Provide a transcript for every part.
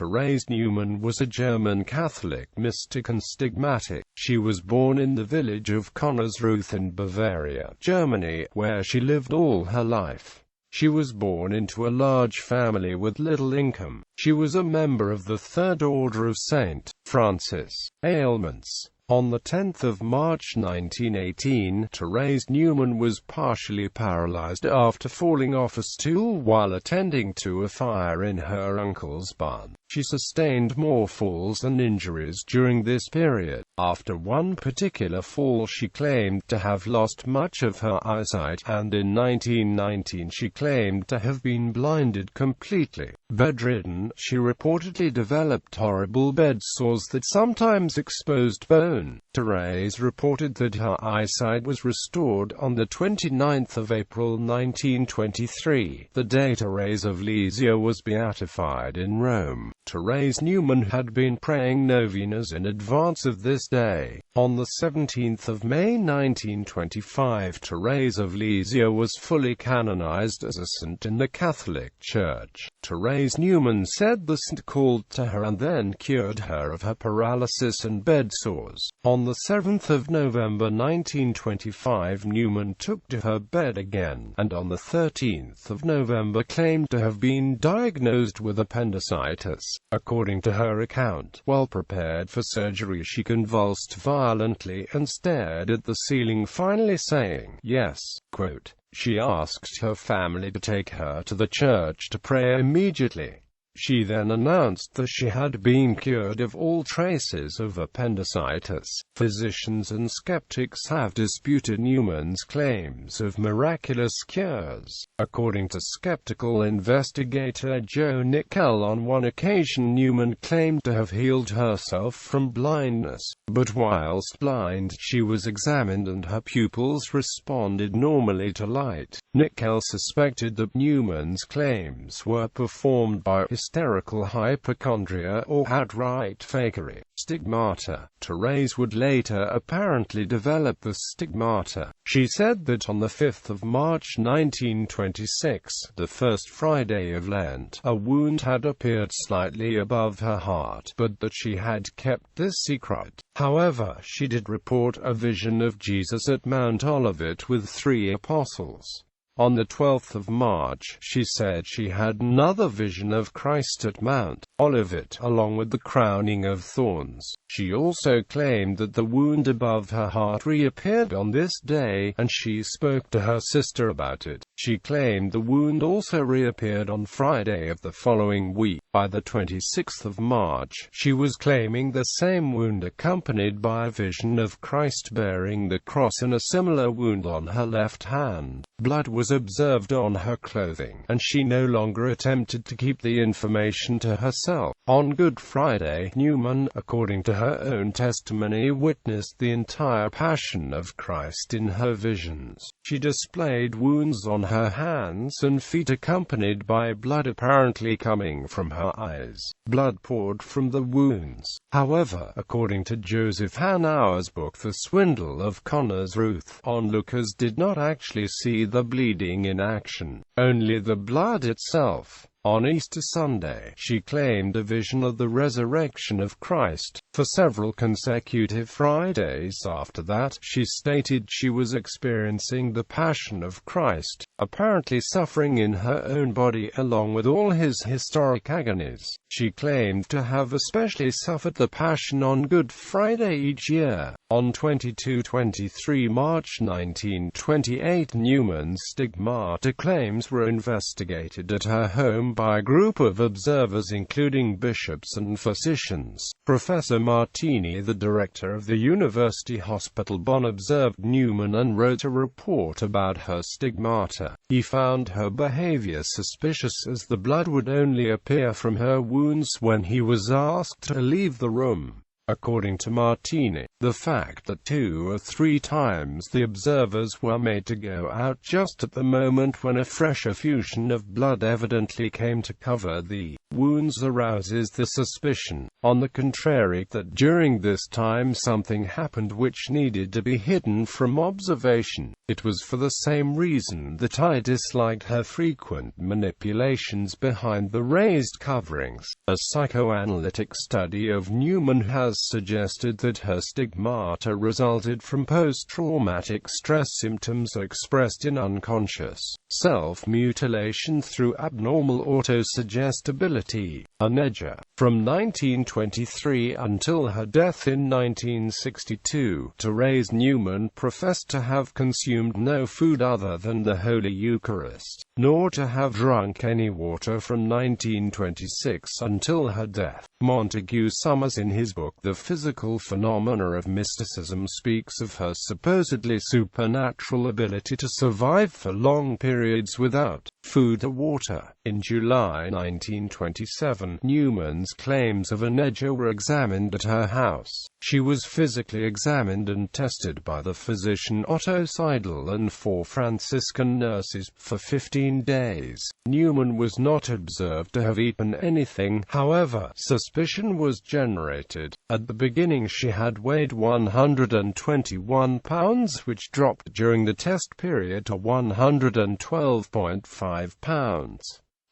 Therese Neumann was a German Catholic mystic and stigmatic. She was born in the village of Konnersreuth in Bavaria, Germany, where she lived all her life. She was born into a large family with little income. She was a member of the Third Order of St. Francis. Ailments. On the 10th of March 1918, Therese Neumann was partially paralyzed after falling off a stool while attending to a fire in her uncle's barn. She sustained more falls and injuries during this period. After one particular fall, she claimed to have lost much of her eyesight, and in 1919 she claimed to have been blinded completely. Bedridden, she reportedly developed horrible bed sores that sometimes exposed bone. Therese reported that her eyesight was restored on the 29th of April 1923, the day Therese of Lisieux was beatified in Rome. Therese Neumann had been praying novenas in advance of this day. On the 17th of May 1925, Therese of Lisieux was fully canonized as a saint in the Catholic Church. Therese Neumann said the saint called to her and then cured her of her paralysis and bed sores. On the 7th of November 1925, Neumann took to her bed again, and on the 13th of November claimed to have been diagnosed with appendicitis. According to her account, while prepared for surgery, she convulsed violently and stared at the ceiling, finally saying, "Yes." Quote, she asked her family to take her to the church to pray immediately. She then announced that she had been cured of all traces of appendicitis. Physicians and skeptics have disputed Neumann's claims of miraculous cures. According to skeptical investigator Joe Nickel, on one occasion Neumann claimed to have healed herself from blindness, but whilst blind, she was examined and her pupils responded normally to light. Nickel suspected that Neumann's claims were performed by hysterical hypochondria or outright fakery. Stigmata. Therese would later apparently develop the stigmata. She said that on the 5th of March 1926, the first Friday of Lent, a wound had appeared slightly above her heart, but that she had kept this secret. However, she did report a vision of Jesus at Mount Olivet with 3 apostles. On the 12th of March, she said she had another vision of Christ at Mount Olivet, along with the crowning of thorns. She also claimed that the wound above her heart reappeared on this day, and she spoke to her sister about it. She claimed the wound also reappeared on Friday of the following week. By the 26th of March, she was claiming the same wound accompanied by a vision of Christ bearing the cross and a similar wound on her left hand. Blood was observed on her clothing, and she no longer attempted to keep the information to herself. On Good Friday, Neumann, according to her own testimony, witnessed the entire Passion of Christ in her visions. She displayed wounds on her hands and feet accompanied by blood apparently coming from her eyes. Blood poured from the wounds. However, according to Joseph Hanauer's book The Swindle of Konnersreuth, onlookers did not actually see the bleeding in action, only the blood itself. On Easter Sunday, she claimed a vision of the resurrection of Christ. For several consecutive Fridays after that, she stated she was experiencing the Passion of Christ, apparently suffering in her own body along with all his historic agonies. She claimed to have especially suffered the Passion on Good Friday each year. On 22-23 March 1928, Neumann's stigmata claims were investigated at her home by a group of observers including bishops and physicians. Professor Martini, the director of the University Hospital Bonn, observed Neumann and wrote a report about her stigmata. He found her behavior suspicious, as the blood would only appear from her wounds when he was asked to leave the room. According to Martini, the fact that 2 or 3 times the observers were made to go out just at the moment when a fresh effusion of blood evidently came to cover the wounds arouses the suspicion, on the contrary, that during this time something happened which needed to be hidden from observation. It was for the same reason that I disliked her frequent manipulations behind the raised coverings. A psychoanalytic study of Neumann has suggested that her stigmata resulted from post-traumatic stress symptoms expressed in unconscious self-mutilation through abnormal autosuggestibility. Aneja. From 1923 until her death in 1962, Therese Neumann professed to have consumed no food other than the Holy Eucharist, nor to have drunk any water from 1926 until her death. Montague Summers, in his book The Physical Phenomena of Mysticism, speaks of her supposedly supernatural ability to survive for long periods without food or water. In July 1927, Neumann's claims of aneja were examined at her house. She was physically examined and tested by the physician Otto Seidel and 4 Franciscan nurses for 15 days. Neumann was not observed to have eaten anything, however, suspicion was generated. At the beginning she had weighed 121 pounds, which dropped during the test period to 112.5 pounds.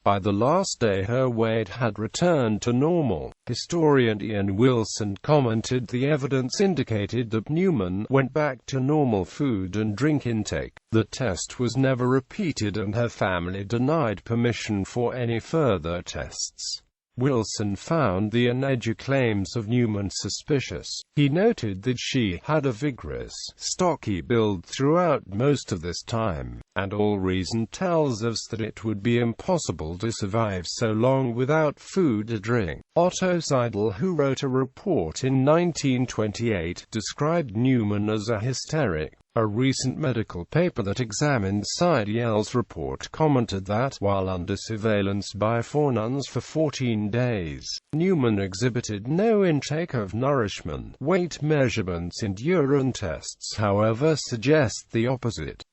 By the last day her weight had returned to normal. Historian Ian Wilson commented the evidence indicated that Neumann went back to normal food and drink intake. The test was never repeated and her family denied permission for any further tests. Wilson found the aneja claims of Neumann suspicious. He noted that she had a vigorous, stocky build throughout most of this time, and all reason tells us that it would be impossible to survive so long without food or drink. Otto Seidel, who wrote a report in 1928, described Neumann as a hysteric. A recent medical paper that examined Seidel's report commented that, while under surveillance by 4 nuns for 14 days, Neumann exhibited no intake of nourishment. Weight measurements and urine tests, however, suggest the opposite.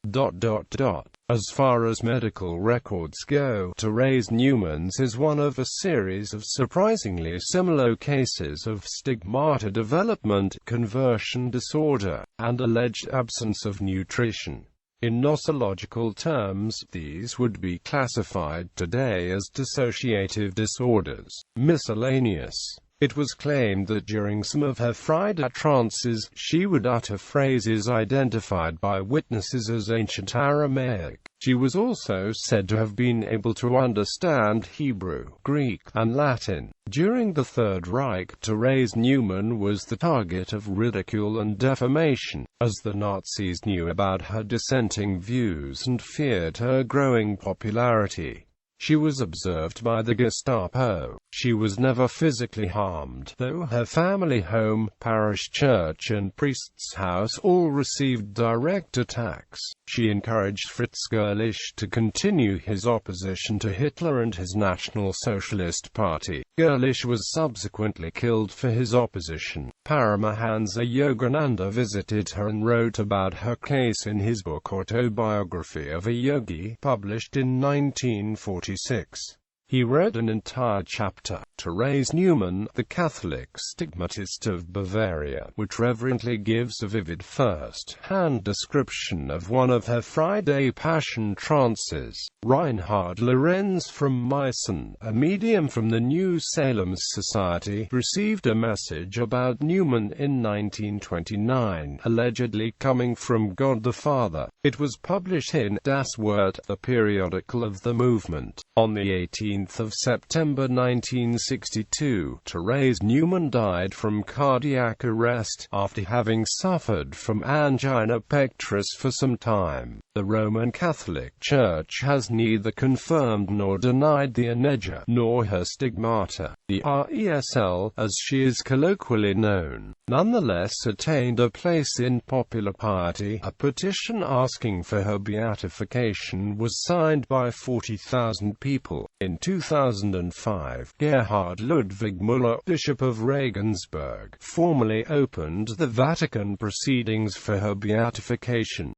As far as medical records go, Therese Neumann's is one of a series of surprisingly similar cases of stigmata development, conversion disorder, and alleged absence of nutrition. In nosological terms, these would be classified today as dissociative disorders. Miscellaneous. It was claimed that during some of her Friday trances, she would utter phrases identified by witnesses as ancient Aramaic. She was also said to have been able to understand Hebrew, Greek, and Latin. During the Third Reich, Therese Neumann was the target of ridicule and defamation, as the Nazis knew about her dissenting views and feared her growing popularity. She was observed by the Gestapo. She was never physically harmed, though her family home, parish church and priest's house all received direct attacks. She encouraged Fritz Gerlich to continue his opposition to Hitler and his National Socialist Party. Gerlich was subsequently killed for his opposition. Paramahansa Yogananda visited her and wrote about her case in his book Autobiography of a Yogi, published in 1946. He read an entire chapter, Therese Neumann, the Catholic stigmatist of Bavaria, which reverently gives a vivid first-hand description of one of her Friday Passion trances. Reinhard Lorenz from Meissen, a medium from the New Salem Society, received a message about Neumann in 1929, allegedly coming from God the Father. It was published in Das Wort, the periodical of the movement. On the 18th of September 1962, Therese Neumann died from cardiac arrest, after having suffered from angina pectoris for some time. The Roman Catholic Church has neither confirmed nor denied the aneja, nor her stigmata. The RESL, as she is colloquially known, nonetheless attained a place in popular piety. A petition asking for her beatification was signed by 40,000 people. In 2005, Gerhard Gerhard Ludwig Müller, Bishop of Regensburg, formally opened the Vatican proceedings for her beatification.